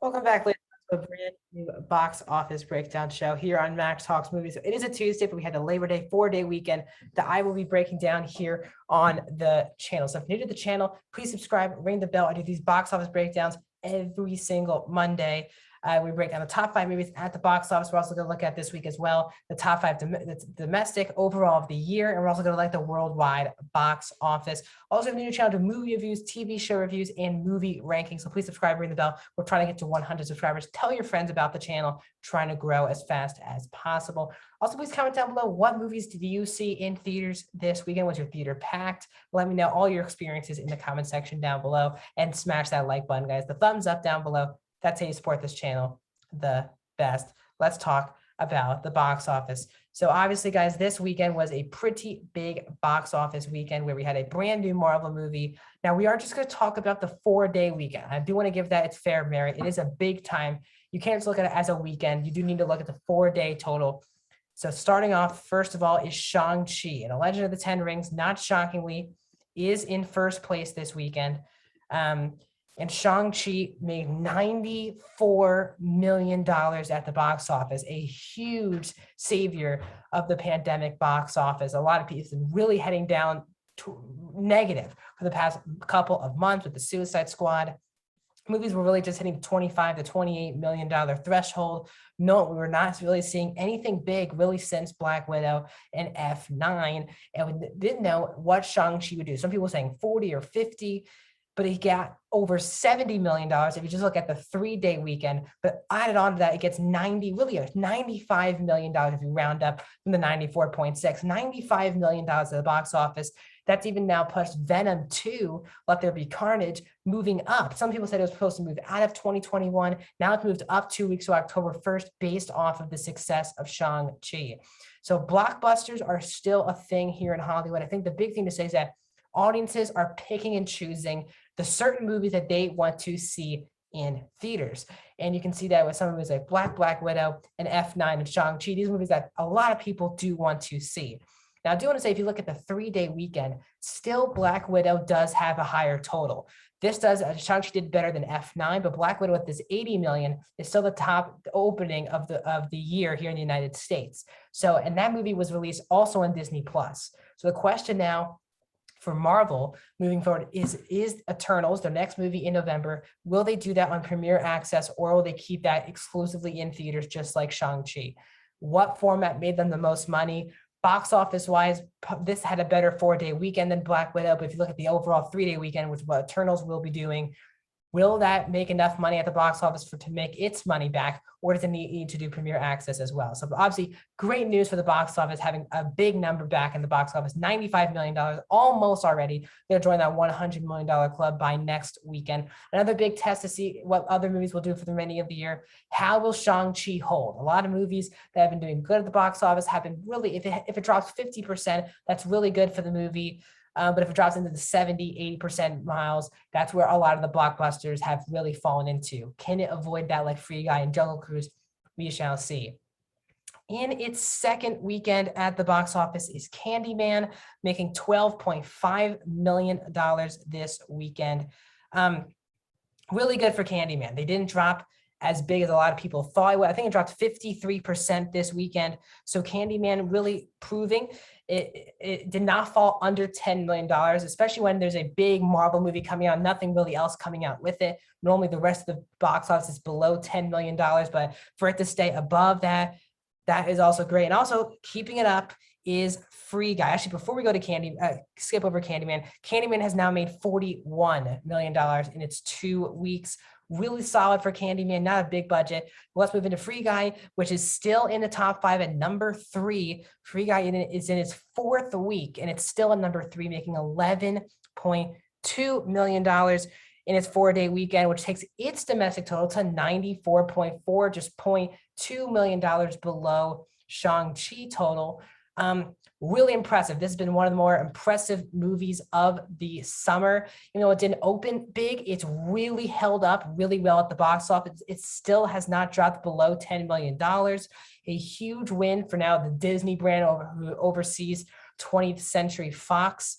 Welcome back, ladies, to a brand new box office breakdown show here on Max Talks Movies. It is a Tuesday, but we had a Labor Day 4-day weekend that I will be breaking down here on the channel. So if you're new to the channel, please subscribe, ring the bell. I do these box office breakdowns every single Monday. We break down the top 5 movies at the box office. We're also going to look at this week as well, the top 5 domestic overall of the year. And we're also going to look at the worldwide box office. Also, have a new channel to movie reviews, TV show reviews, and movie rankings. So please subscribe, ring the bell. We're trying to get to 100 subscribers. Tell your friends about the channel, trying to grow as fast as possible. Also, please comment down below, what movies did you see in theaters this weekend? Was your theater packed? Let me know all your experiences in the comment section down below, and smash that like button, guys. The thumbs up down below. That's how you support this channel the best. Let's talk about the box office. So obviously, guys, this weekend was a pretty big box office weekend where we had a brand new Marvel movie. Now, we are just going to talk about the 4-day weekend. I do want to give that its fair merit. It is a big time. You can't just look at it as a weekend. You do need to look at the 4-day total. So starting off, first of all, is Shang Chi, and The Legend of the Ten Rings, not shockingly, is in first place this weekend. And Shang Chi made $94 million at the box office, a huge savior of the pandemic box office. A lot of people really heading down to negative for the past couple of months with the Suicide Squad. Movies were really just hitting $25 to $28 million threshold. No, we were not really seeing anything big really since Black Widow and F9. And we didn't know what Shang-Chi would do. Some people were saying 40 or 50. But he got over $70 million if you just look at the 3-day weekend. But added on to that, it gets $95 million if you round up from the 94.6, $95 million at the box office. That's even now pushed Venom 2, Let There Be Carnage, moving up. Some people said it was supposed to move out of 2021. Now it's moved up 2 weeks to October 1st based off of the success of Shang-Chi. So blockbusters are still a thing here in Hollywood. I think the big thing to say is that audiences are picking and choosing the certain movies that they want to see in theaters. And you can see that with some movies like Black Widow and F9 and Shang-Chi, these movies that a lot of people do want to see. Now, I do want to say, if you look at the 3-day weekend, still Black Widow does have a higher total. This does, Shang-Chi did better than F9, but Black Widow with this 80 million is still the top opening of the year here in the United States. So, and that movie was released also on Disney+. So the question now for Marvel moving forward is Eternals, their next movie in November. Will they do that on Premiere Access, or will they keep that exclusively in theaters just like Shang-Chi? What format made them the most money? Box office wise, this had a better 4-day weekend than Black Widow, but if you look at the overall 3-day weekend, which is what Eternals will be doing, will that make enough money at the box office to make its money back, or does it need to do Premiere Access as well? So obviously, great news for the box office, having a big number back in the box office, $95 million, almost already. They'll join that $100 million club by next weekend. Another big test to see what other movies will do for the remaining of the year. How will Shang-Chi hold? A lot of movies that have been doing good at the box office have been really, if it drops 50%, that's really good for the movie. But if it drops into the 70, 80% miles, that's where a lot of the blockbusters have really fallen into. Can it avoid that like Free Guy and Jungle Cruise? We shall see. In its second weekend at the box office is Candyman, making $12.5 million this weekend. Really good for Candyman. They didn't drop as big as a lot of people thought it would. I think it dropped 53% this weekend. So Candyman really proving it did not fall under $10 million, especially when there's a big Marvel movie coming out, nothing really else coming out with it. Normally the rest of the box office is below $10 million, but for it to stay above that, that is also great. And also keeping it up is Free Guy. Actually, before we go to skip over Candyman, Candyman has now made $41 million in its 2 weeks. Really solid for Candyman, not a big budget. Let's move into Free Guy, which is still in the top 5 at number 3. Free Guy is in its 4th week, and it's still at number 3, making $11.2 million in its 4-day weekend, which takes its domestic total to 94.4, just $0.2 million below Shang-Chi total. Really impressive. This has been one of the more impressive movies of the summer. You know, it didn't open big. It's really held up really well at the box office. It still has not dropped below $10 million. A huge win for now the Disney brand who oversees 20th Century Fox.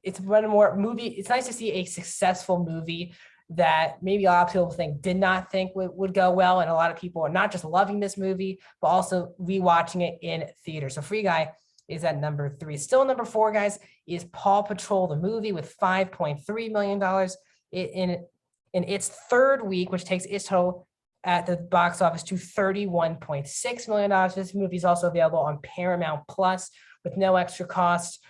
It's one more movie. It's nice to see a successful movie that maybe a lot of people did not think would go well. And a lot of people are not just loving this movie, but also rewatching it in theater. So Free Guy is at number 3. Still number 4, guys, is Paw Patrol, the movie, with $5.3 million in its third week, which takes its total at the box office to $31.6 million. This movie is also available on Paramount Plus with no extra cost.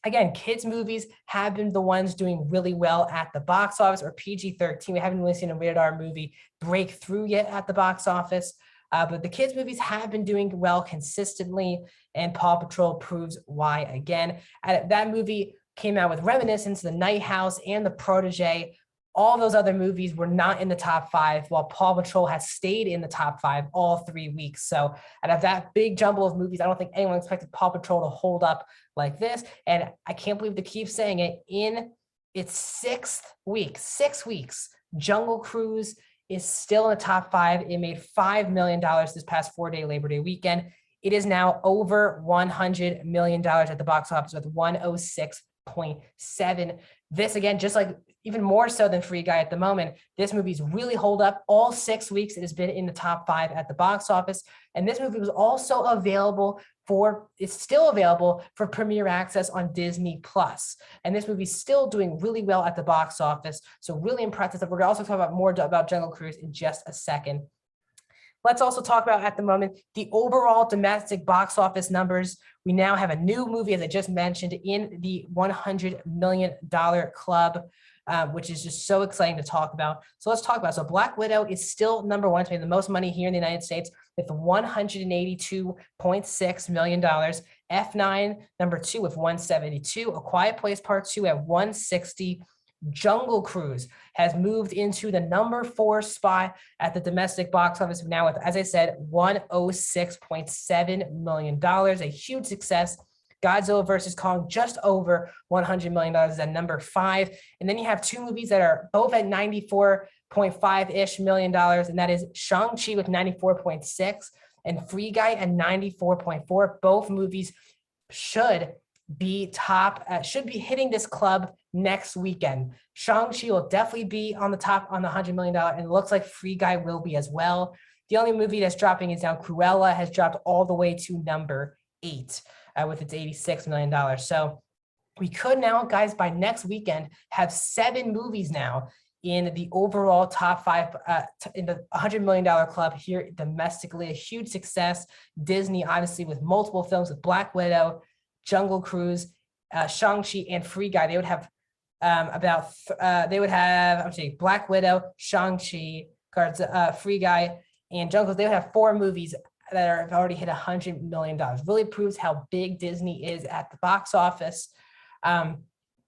Again, kids' movies have been the ones doing really well at the box office, or PG-13. We haven't really seen a rated R movie break through yet at the box office, but the kids' movies have been doing well consistently, and Paw Patrol proves why again. That movie came out with Reminiscence, The Night House, and The Protege. All those other movies were not in the top 5, while Paw Patrol has stayed in the top 5 all 3 weeks. So out of that big jumble of movies, I don't think anyone expected Paw Patrol to hold up like this. And I can't believe they keep saying it, in its 6th week, 6 weeks, Jungle Cruise is still in the top 5. It made $5 million this past 4-day Labor Day weekend. It is now over $100 million at the box office with 106.7. This, again, just like even more so than Free Guy at the moment, this movie's really hold up. All 6 weeks it has been in the top 5 at the box office. And this movie was also available it's still available for premiere access on Disney Plus. And this movie's still doing really well at the box office. So really impressive. We're going to also talk about more about Jungle Cruise in just a second. Let's also talk about at the moment the overall domestic box office numbers. We now have a new movie, as I just mentioned, in the $100 million club, which is just so exciting to talk about. So let's talk about it. So Black Widow is still number 1, to make the most money here in the United States with $182.6 million. F9, number 2 with 172. A Quiet Place Part 2 at 160. Jungle Cruise has moved into the number 4 spot at the domestic box office now with, as I said, $106.7 million, a huge success. Godzilla vs. Kong, just over $100 million, is at number 5. And then you have 2 movies that are both at $94.5-ish million, and that is Shang Chi with 94.6 and Free Guy at 94.4. Both movies should be hitting this club next weekend. Shang-Chi will definitely be on the top on the $100 million, and it looks like Free Guy will be as well. The only movie that's dropping is down. Cruella has dropped all the way to number 8 with its $86 million. So we could now, guys, by next weekend, have 7 movies now in the overall top 5 in the $100 million club here domestically. A huge success. Disney, obviously, with multiple films with Black Widow, Jungle Cruise, Shang-Chi, and Free Guy. They would have Black Widow, Shang-Chi, Free Guy, and Jungle Cruise. They would have 4 movies that have already hit $100 million. Really proves how big Disney is at the box office, and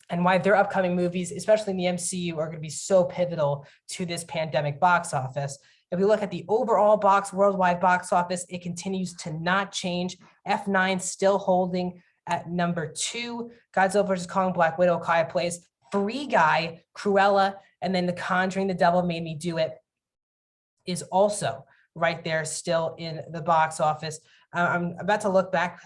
why their upcoming movies, especially in the MCU, are going to be so pivotal to this pandemic box office. If we look at the overall worldwide box office, it continues to not change. F9 still holding at number 2. Godzilla vs. Kong, Black Widow, Quiet Place, Free Guy, Cruella, and then The Conjuring, The Devil Made Me Do It is also right there still in the box office. I'm about to look back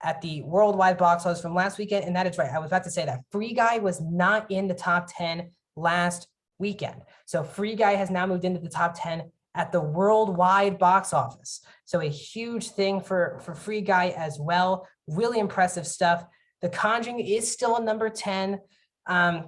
at the worldwide box office from last weekend, and that is right. I was about to say that Free Guy was not in the top 10 last weekend. So Free Guy has now moved into the top 10 at the worldwide box office. So a huge thing for Free Guy as well. Really impressive stuff. The Conjuring is still a number 10. And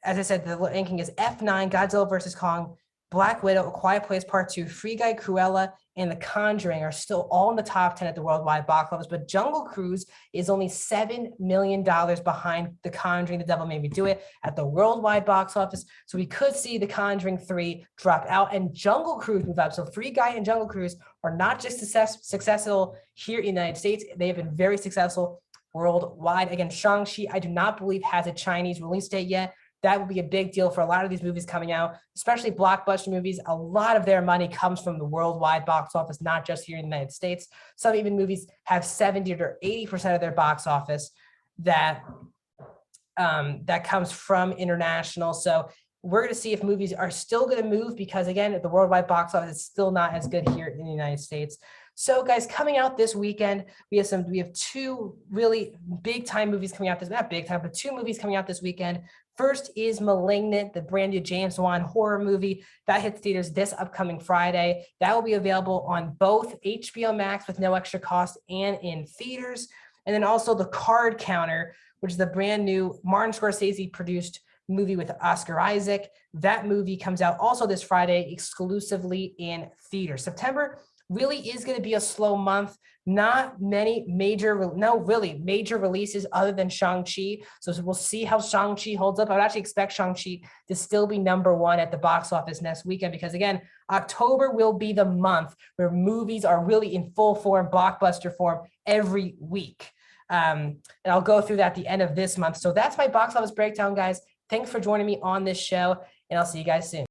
as I said, the ranking is F9, Godzilla vs. Kong, Black Widow, A Quiet Place Part 2, Free Guy, Cruella, and The Conjuring are still all in the top 10 at the worldwide box office, but Jungle Cruise is only $7 million behind The Conjuring, The Devil Made Me Do It at the worldwide box office. So we could see The Conjuring 3 drop out and Jungle Cruise move up. So Free Guy and Jungle Cruise are not just successful here in the United States, they have been very successful worldwide. Again, Shang-Chi, I do not believe has a Chinese release date yet. That would be a big deal for a lot of these movies coming out, especially blockbuster movies. A lot of their money comes from the worldwide box office, not just here in the United States. Some even movies have 70 or 80% of their box office that comes from international. So we're going to see if movies are still going to move because, again, the worldwide box office is still not as good here in the United States. So, guys, coming out this weekend, we have 2 really big time movies coming out not big time, but 2 movies coming out this weekend. First is Malignant, the brand new James Wan horror movie that hits theaters this upcoming Friday. That will be available on both HBO Max with no extra cost and in theaters. And then also The Card Counter, which is the brand new Martin Scorsese produced movie with Oscar Isaac. That movie comes out also this Friday exclusively in theaters. September really is going to be a slow month. Not many major releases other than Shang-Chi. So we'll see how Shang-Chi holds up. I would actually expect Shang-Chi to still be #1 at the box office next weekend because, again, October will be the month where movies are really in full form, blockbuster form every week. And I'll go through that at the end of this month. So that's my box office breakdown, guys. Thanks for joining me on this show, and I'll see you guys soon.